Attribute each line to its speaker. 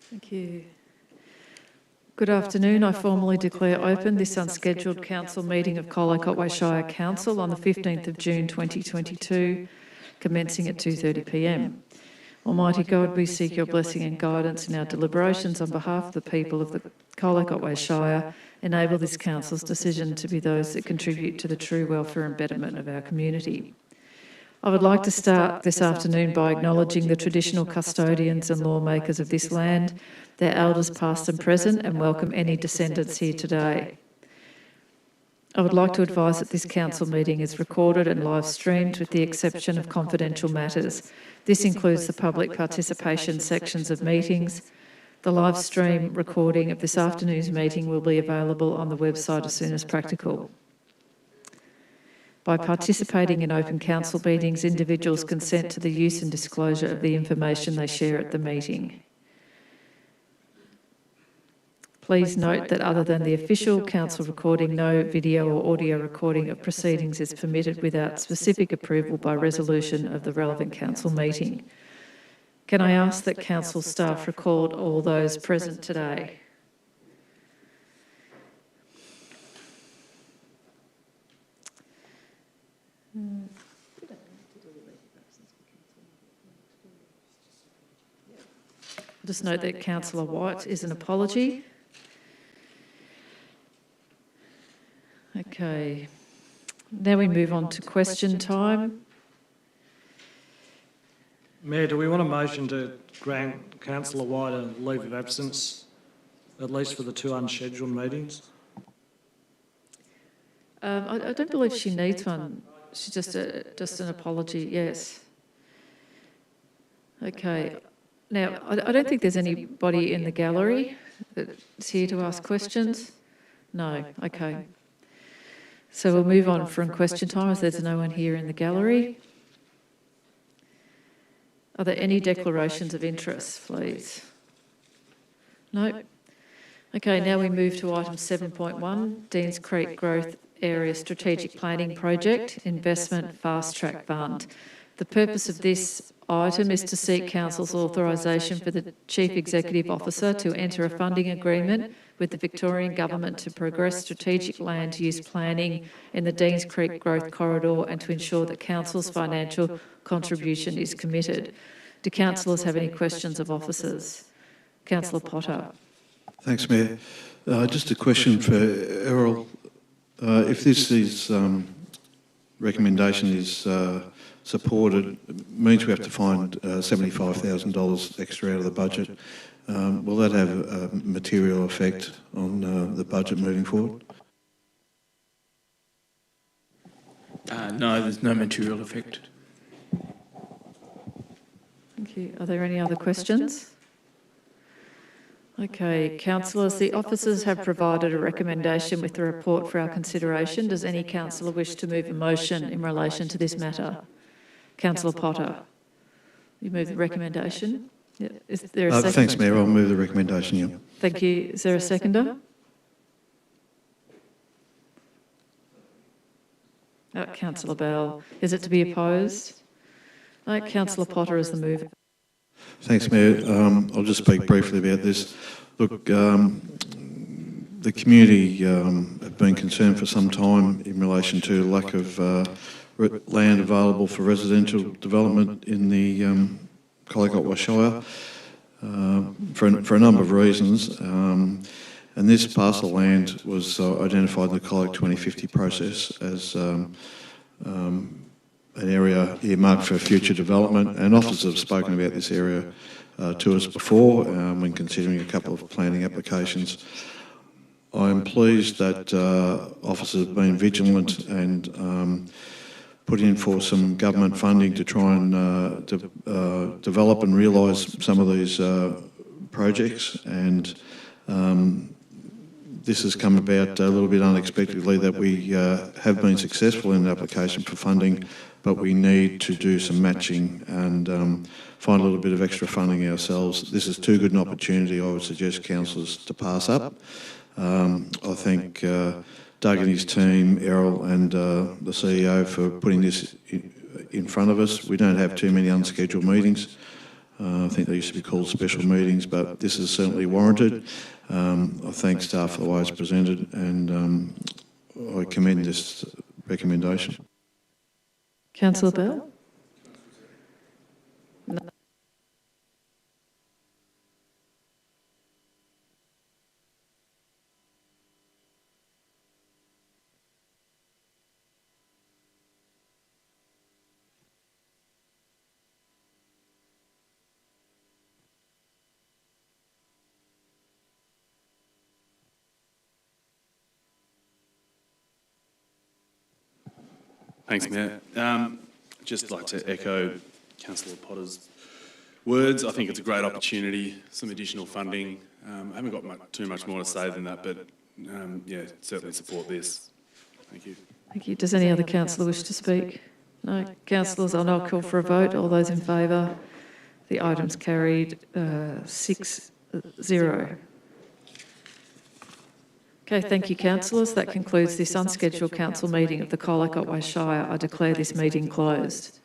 Speaker 1: Thank you. Good afternoon. I formally declare open this unscheduled council meeting of Colac Otway Shire Council on the 15th of June 2022, commencing at 2:30 p.m. Almighty God, we seek your blessing and guidance in our deliberations on behalf of the people of the Colac Otway Shire. Enable this council's decision to be those that contribute to the true welfare and betterment of our community. I would like to start this afternoon by acknowledging the traditional custodians and lawmakers of this land, their elders past and present, and welcome any descendants here today. I would like to advise that this council meeting is recorded and live streamed with the exception of confidential matters. This includes the public participation sections of meetings. The live stream recording of this afternoon's meeting will be available on the website as soon as practical. By participating in open council meetings, individuals consent to the use and disclosure of the information they share at the meeting. Please note that other than the official council recording, no video or audio recording of proceedings is permitted without specific approval by resolution of the relevant council meeting. Can I ask that council staff record all those present today? Just note that Councillor White is an apology. Okay, now we move on to question time.
Speaker 2: Mayor, do we want a motion to grant Councillor White a leave of absence, at least for the two unscheduled meetings?
Speaker 1: I don't believe she needs one. She's just an apology, yes. Okay. Now, I don't think there's anybody in the gallery that's here to ask questions. No, okay. So we'll move on from question time as there's no one here in the gallery. Are there any declarations of interest, please? No? Okay, now we move to item 7.1, Deans Creek Growth Area Strategic Planning Project, Investment Fast Track Fund. The purpose of this item is to seek Council's authorisation for the Chief Executive Officer to enter a funding agreement with the Victorian Government to progress strategic land use planning in the Deans Creek Growth Corridor and to ensure that Council's financial contribution is committed. Do councillors have any questions of officers? Councillor Potter.
Speaker 3: Thanks, Mayor. Just a question for Errol. If this is recommendation is supported, it means we have to find $75,000 extra out of the budget. Will that have a material effect on the budget moving forward?
Speaker 4: No, there's no material effect.
Speaker 1: Thank you. Are there any other questions? Okay, councillors, the officers have provided a recommendation with the report for our consideration. Does any councillor wish to move a motion in relation to this matter? Councillor Potter, you move the recommendation. Yeah. Is there a second?
Speaker 3: Thanks, Mayor. I'll move the recommendation. Yeah.
Speaker 1: Thank you. Is there a seconder? Councillor Bell. Is it to be opposed? No, Councillor Potter is the mover.
Speaker 3: Thanks, Mayor. I'll just speak briefly about this. Look, the community have been concerned for some time in relation to lack of land available for residential development in the Colac Otway Shire for a number of reasons. And this parcel of land was identified in the Colac 2050 process as an area earmarked for future development, and officers have spoken about this area to us before when considering a couple of planning applications. I am pleased that officers have been vigilant and put in for some government funding to try and develop and realise some of these projects, and this has come about a little bit unexpectedly, that we have been successful in the application for funding, but we need to do some matching and find a little bit of extra funding ourselves. This is too good an opportunity, I would suggest councillors to pass up. I thank Doug and his team, Errol and the CEO for putting this in front of us. We don't have too many unscheduled meetings. I think they used to be called special meetings, but this is certainly warranted. I thank staff for the way it's presented, and I commend this recommendation.
Speaker 1: Councillor Bell? No.
Speaker 5: Thanks, Mayor. Just like to echo Councillor Potter's words. I think it's a great opportunity, some additional funding. I haven't got too much more to say than that, but yeah, certainly support this. Thank you.
Speaker 1: Thank you. Does any other councillor wish to speak? No. Councillors, I'll now call for a vote. All those in favour? The item's carried 6-0. Okay, thank you, councillors. That concludes this unscheduled council meeting of the Colac Otway Shire. I declare this meeting closed.